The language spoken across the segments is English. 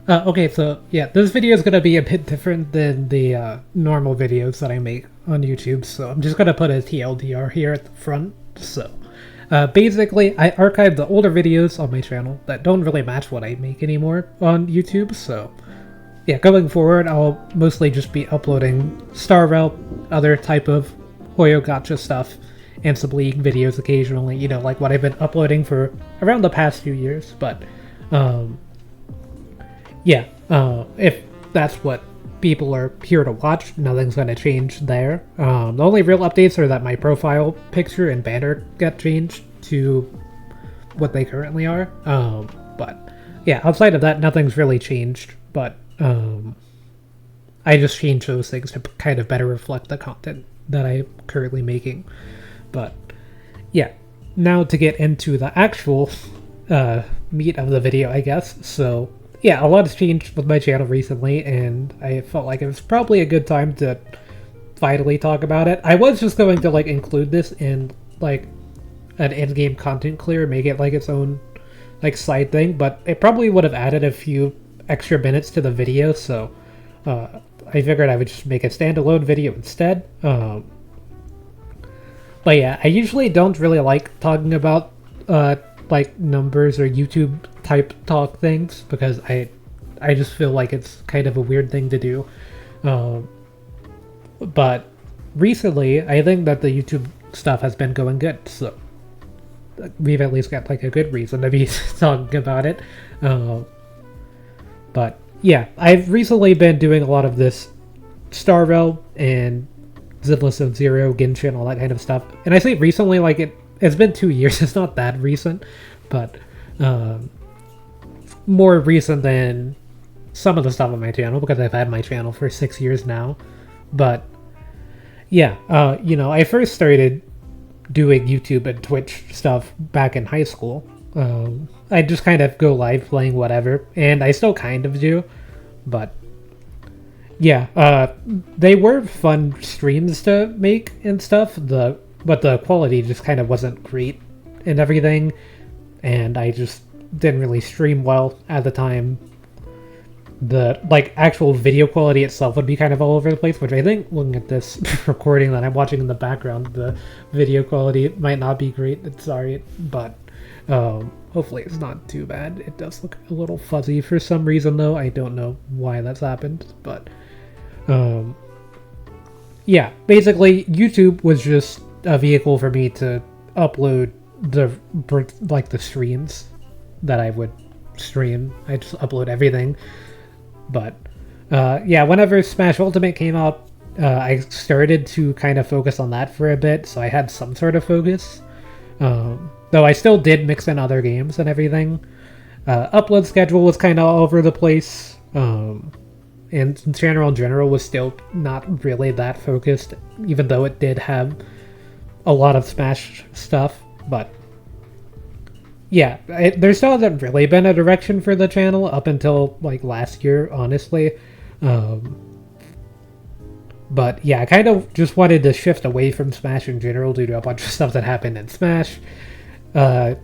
Okay, so yeah, this video is gonna be a bit different than the normal videos that I make on YouTube, so I'm just gonna put a TLDR here at the front. So, basically, I archived the older videos on my channel that don't really match what I make anymore on YouTube, so yeah, going forward, I'll mostly just be uploading Star Realm, other type of Hoyo Gacha stuff, and some League videos occasionally, you know, like what I've been uploading for around the past few years, but, yeah, if that's what people are here to watch, nothing's going to change there. The only real updates are that my profile picture and banner got changed to what they currently are. But yeah, outside of that, nothing's really changed. But I just changed those things to kind of better reflect the content that I'm currently making. But yeah, now to get into the actual meat of the video, I guess. So yeah, a lot has changed with my channel recently, and I felt like it was probably a good time to finally talk about it. I was just going to like include this in like an in-game content clear, make it like its own like side thing, but it probably would have added a few extra minutes to the video, so I figured I would just make a standalone video instead. But yeah, I usually don't really like talking about like numbers or YouTube type talk things because I just feel like it's kind of a weird thing to do. But recently, I think that the YouTube stuff has been going good, so we've at least got like a good reason to be talking about it. But yeah, I've recently been doing a lot of this Star Realm and Zinless of Zero, Genshin, all that kind of stuff. And I say recently, like it's been 2 years. It's not that recent, but more recent than some of the stuff on my channel because I've had my channel for 6 years now. But yeah, you know, I first started doing YouTube and Twitch stuff back in high school. I just kind of go live playing whatever, and I still kind of do, but yeah, they were fun streams to make and stuff. But the quality just kind of wasn't great and everything, and I just didn't really stream well at the time. The like actual video quality itself would be kind of all over the place, which I think looking at this recording that I'm watching in the background, the video quality might not be great. It's sorry, but hopefully it's not too bad. It does look a little fuzzy for some reason though. I don't know why that's happened, but yeah, basically YouTube was just a vehicle for me to upload the streams that I would stream. I just upload everything. But yeah, whenever Smash Ultimate came out, I started to kind of focus on that for a bit, so I had some sort of focus. Though I still did mix in other games and everything. Upload schedule was kind of all over the place. And channel in general was still not really that focused, even though it did have a lot of Smash stuff. But yeah, there still hasn't really been a direction for the channel up until like last year, honestly. But yeah, I kind of just wanted to shift away from Smash in general due to a bunch of stuff that happened in Smash and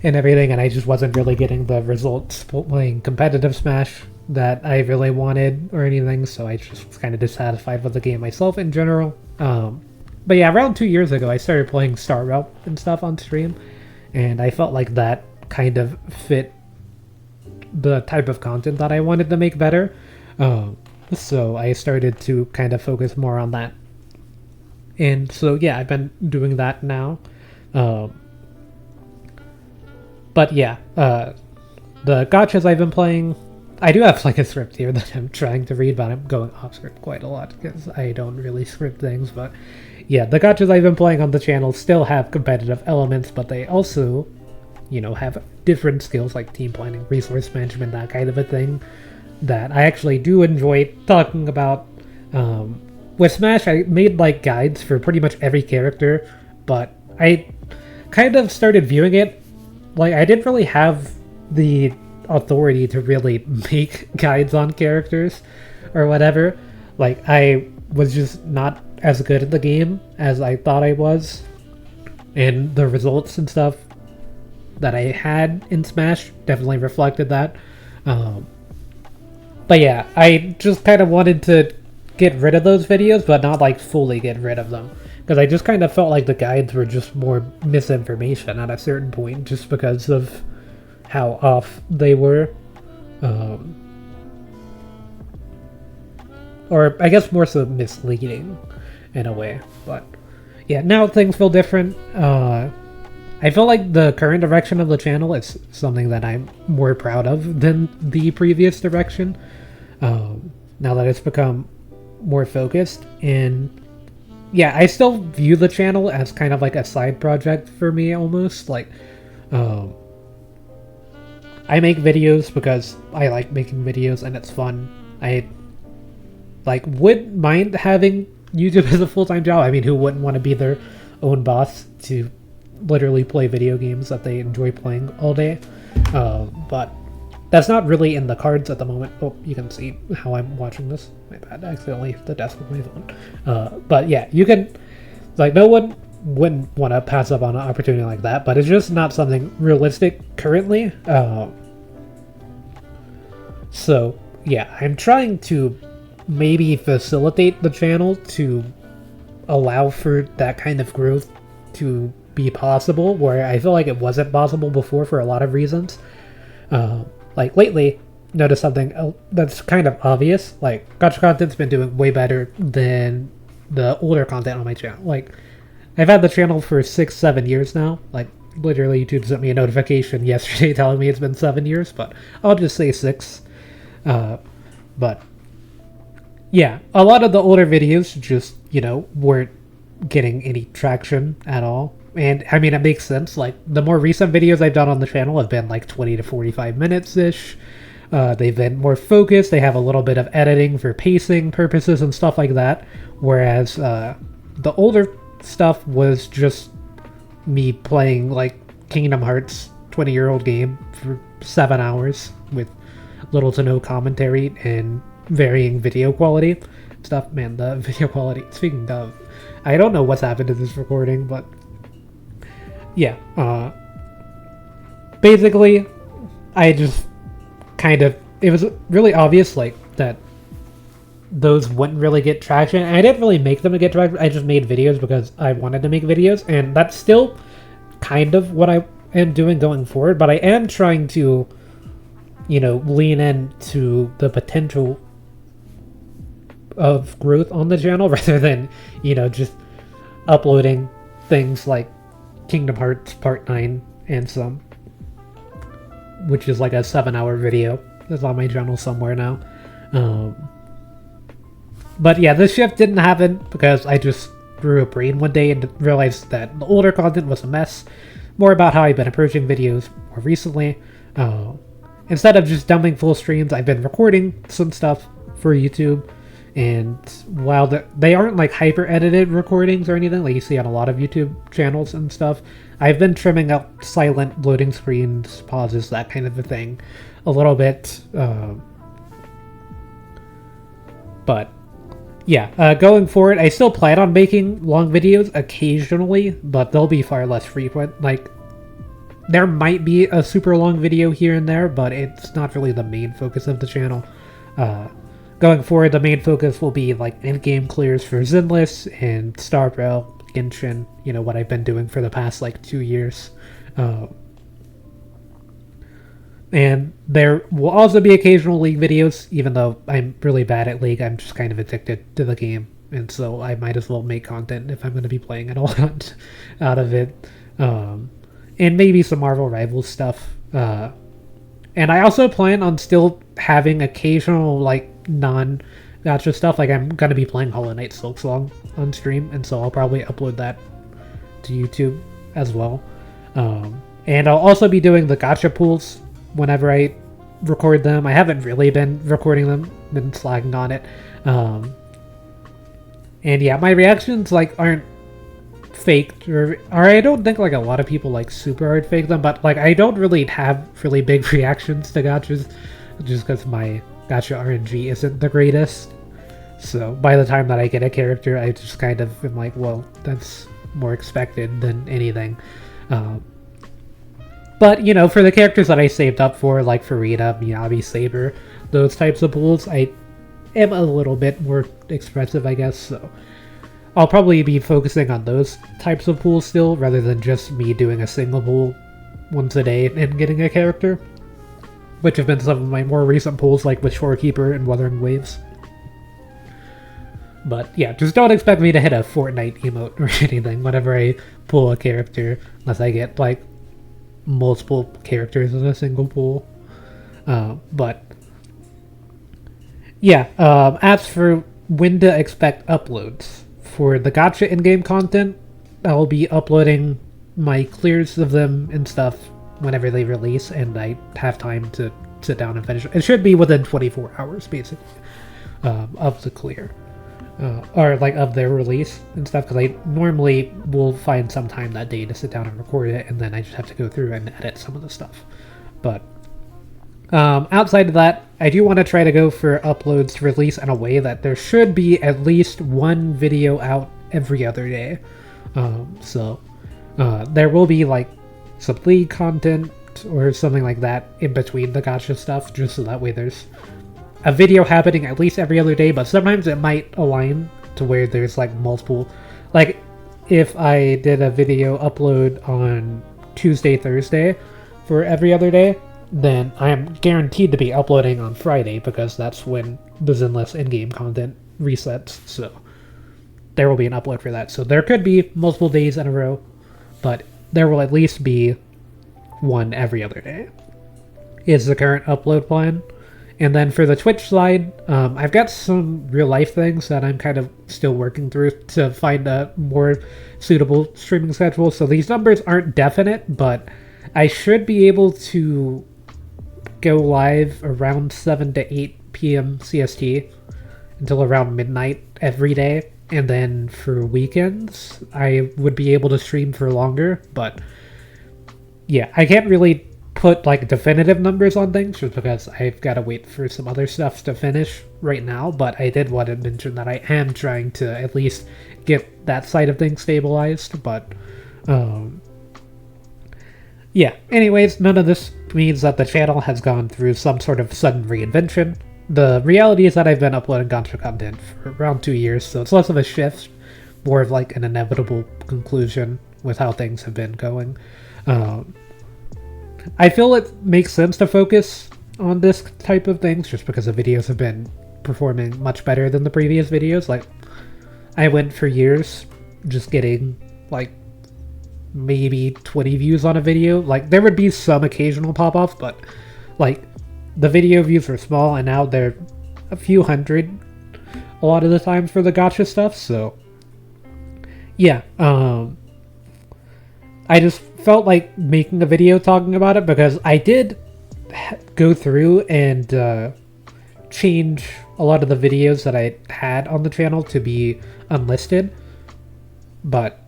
everything, and I just wasn't really getting the results playing competitive Smash that I really wanted or anything, so I just was kind of dissatisfied with the game myself in general. But yeah, around 2 years ago, I started playing Star Realm and stuff on stream, and I felt like that kind of fit the type of content that I wanted to make better. So I started to kind of focus more on that. And so yeah, I've been doing that now. But yeah, the gachas I've been playing, I do have like a script here that I'm trying to read, but I'm going off script quite a lot because I don't really script things. But yeah, the gachas I've been playing on the channel still have competitive elements, but they also, you know, have different skills like team planning, resource management, that kind of a thing that I actually do enjoy talking about. With Smash, I made like guides for pretty much every character, but I kind of started viewing it like I didn't really have the authority to really make guides on characters or whatever. Like I was just not as good at the game as I thought I was, and the results and stuff that I had in Smash definitely reflected that. Um, but yeah, I just kind of wanted to get rid of those videos, but not like fully get rid of them. Because I just kind of felt like the guides were just more misinformation at a certain point, just because of how off they were. Or I guess more so misleading in a way. But yeah, now things feel different. I feel like the current direction of the channel is something that I'm more proud of than the previous direction. Now that it's become more focused, and yeah, I still view the channel as kind of like a side project for me, almost. Like, I make videos because I like making videos and it's fun. I wouldn't mind having YouTube as a full-time job. I mean, who wouldn't want to be their own boss to literally play video games that they enjoy playing all day? But that's not really in the cards at the moment. Oh, you can see how I'm watching this. My bad, I accidentally hit the desk with my phone. But yeah, you can, like, no one wouldn't want to pass up on an opportunity like that, but it's just not something realistic currently. So yeah, I'm trying to maybe facilitate the channel to allow for that kind of growth to be possible, where I feel like it wasn't possible before for a lot of reasons. Like lately, notice something that's kind of obvious. Like, gacha content's been doing way better than the older content on my channel. Like, I've had the channel for 6-7 years now. Like, literally YouTube sent me a notification yesterday telling me it's been 7 years, but I'll just say 6. But yeah, a lot of the older videos just, weren't getting any traction at all. And I mean, it makes sense. Like, the more recent videos I've done on the channel have been like 20 to 45 minutes-ish. They've been more focused. They have a little bit of editing for pacing purposes and stuff like that. Whereas the older stuff was just me playing like Kingdom Hearts 20-year-old game for 7 hours with little to no commentary and varying video quality stuff. Man, the video quality, speaking of, I don't know what's happened to this recording, but yeah, basically I just kind of, it was really obvious like that those wouldn't really get traction, and I didn't really make them to get traction. I just made videos because I wanted to make videos, and that's still kind of what I am doing going forward, but I am trying to lean into the potential of growth on the channel rather than, just uploading things like Kingdom Hearts Part 9 and some, which is like a 7-hour video that's on my channel somewhere now. But yeah, this shift didn't happen because I just grew a brain one day and realized that the older content was a mess. More about how I've been approaching videos more recently. Instead of just dumping full streams, I've been recording some stuff for YouTube. And while they aren't like hyper edited recordings or anything like you see on a lot of YouTube channels and stuff, I've been trimming out silent loading screens, pauses, that kind of a thing a little bit. But yeah, going forward, I still plan on making long videos occasionally, but they'll be far less frequent. Like, there might be a super long video here and there, but it's not really the main focus of the channel. Going forward, the main focus will be like in-game clears for Zenless and Star Rail, Genshin, what I've been doing for the past like 2 years. And there will also be occasional League videos, even though I'm really bad at League. I'm just kind of addicted to the game, and so I might as well make content if I'm going to be playing it all out of it. And maybe some Marvel Rivals stuff. And I also plan on still having occasional like non-gacha stuff. Like, I'm going to be playing Hollow Knight Silksong on stream, and so I'll probably upload that to YouTube as well. And I'll also be doing the gacha pools whenever I record them. I haven't really been recording them, been slacking on it. And yeah, my reactions like aren't faked, or I don't think like a lot of people like super hard fake them, but like I don't really have really big reactions to gachas just because my gacha RNG isn't the greatest. So by the time that I get a character, I just kind of am like, well, that's more expected than anything. But, you know, for the characters that I saved up for, like Farida, Miyabi, Saber, those types of pools, I am a little bit more expressive, I guess, so I'll probably be focusing on those types of pools still, rather than just me doing a single pool once a day and getting a character, which have been some of my more recent pools, like with Shorekeeper and Wuthering Waves. But yeah, just don't expect me to hit a Fortnite emote or anything whenever I pull a character, unless I get, like, multiple characters in a single pool. But yeah, as for when to expect uploads, for the gacha in-game content, I'll be uploading my clears of them and stuff whenever they release, and I have time to sit down and finish. It should be within 24 hours, basically, of the clear. Or like of their release and stuff, because I normally will find some time that day to sit down and record it, and then I just have to go through and edit some of the stuff. But outside of that, I do want to try to go for uploads to release in a way that there should be at least one video out every other day. So there will be like some League content or something like that in between the gacha stuff, just so that way there's a video happening at least every other day. But sometimes it might align to where there's like multiple, like if I did a video upload on Tuesday, Thursday for every other day, then I am guaranteed to be uploading on Friday, because that's when the Zenless in-game content resets, so there will be an upload for that. So there could be multiple days in a row, but there will at least be one every other day, is the current upload plan. And then for the Twitch side, I've got some real-life things that I'm kind of still working through to find a more suitable streaming schedule. So these numbers aren't definite, but I should be able to go live around 7 to 8 p.m. CST until around midnight every day. And then for weekends, I would be able to stream for longer. But yeah, I can't really put like definitive numbers on things just because I've got to wait for some other stuff to finish right now. But I did want to mention that I am trying to at least get that side of things stabilized. But yeah, anyways, none of this means that the channel has gone through some sort of sudden reinvention. The reality is that I've been uploading gacha content for around 2 years, so it's less of a shift, more of like an inevitable conclusion with how things have been going. I feel it makes sense to focus on this type of things just because the videos have been performing much better than the previous videos. Like, I went for years just getting like maybe 20 views on a video. Like, there would be some occasional pop-offs, but like the video views were small, and now they're a few hundred a lot of the times for the gacha stuff. So yeah, I just felt like making a video talking about it, because I did go through and change a lot of the videos that I had on the channel to be unlisted. But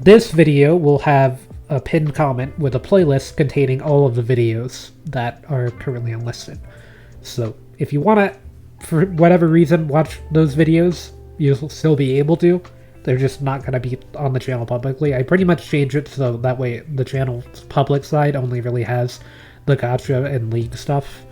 this video will have a pinned comment with a playlist containing all of the videos that are currently unlisted. So if you want to, for whatever reason, watch those videos, you'll still be able to. They're just not going to be on the channel publicly. I pretty much changed it so that way the channel's public side only really has the gacha and League stuff.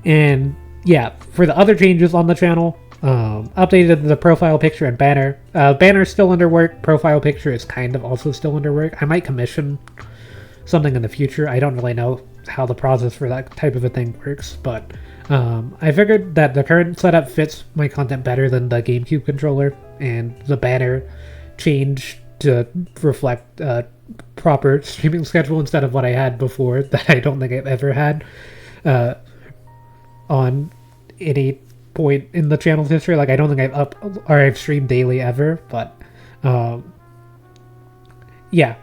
And yeah, for the other changes on the channel, updated the profile picture and banner. Banner's still under work. Profile picture is kind of also still under work. I might commission something in the future. I don't really know how the process for that type of a thing works, but I figured that the current setup fits my content better than the GameCube controller, and the banner changed to reflect a proper streaming schedule instead of what I had before that I don't think I've ever had on any point in the channel's history. Like, I don't think I've streamed daily ever, but yeah,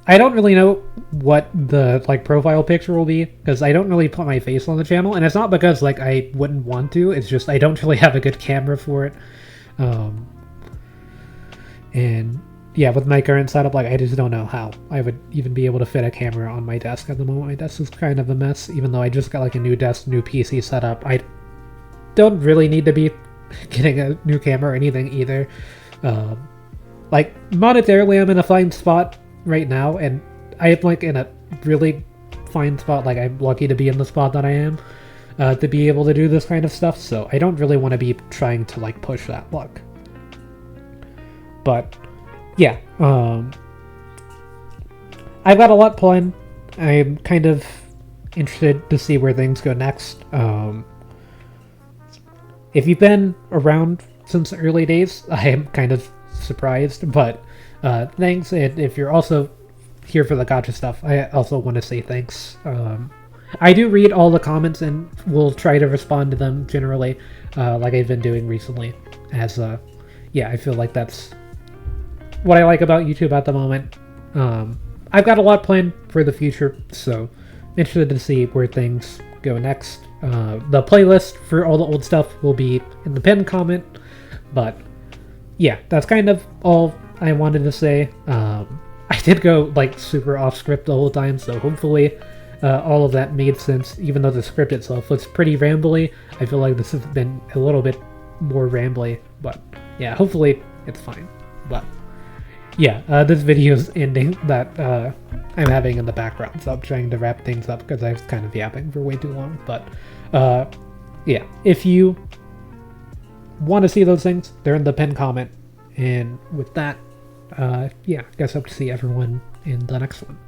I don't really know what the like profile picture will be, because I don't really put my face on the channel, and it's not because like I wouldn't want to, it's just I don't really have a good camera for it. And yeah, with my current setup, like I just don't know how I would even be able to fit a camera on my desk at the moment. My desk is kind of a mess, even though I just got like a new desk, new PC setup. I don't really need to be getting a new camera or anything either. like, monetarily, I'm in a fine spot right now, and I am, like, in a really fine spot. Like, I'm lucky to be in the spot that I am, to be able to do this kind of stuff, so I don't really want to be trying to, like, push that luck. But, yeah, I've got a lot planned. I'm kind of interested to see where things go next. If you've been around since the early days, I am kind of surprised, but thanks. And if you're also here for the gacha stuff, I also want to say thanks. I do read all the comments and will try to respond to them generally, like I've been doing recently, as yeah, I feel like that's what I like about YouTube at the moment. I've got a lot planned for the future, so interested to see where things go next. The playlist for all the old stuff will be in the pinned comment, but yeah, that's kind of all I wanted to say. I did go like super off script the whole time, so hopefully all of that made sense, even though the script itself was pretty rambly. I feel like this has been a little bit more rambly, but yeah, hopefully it's fine. But yeah, this video is ending that I'm having in the background, so I'm trying to wrap things up because I was kind of yapping for way too long. But yeah, if you want to see those things, they're in the pinned comment. And with that, yeah, I guess I hope to see everyone in the next one.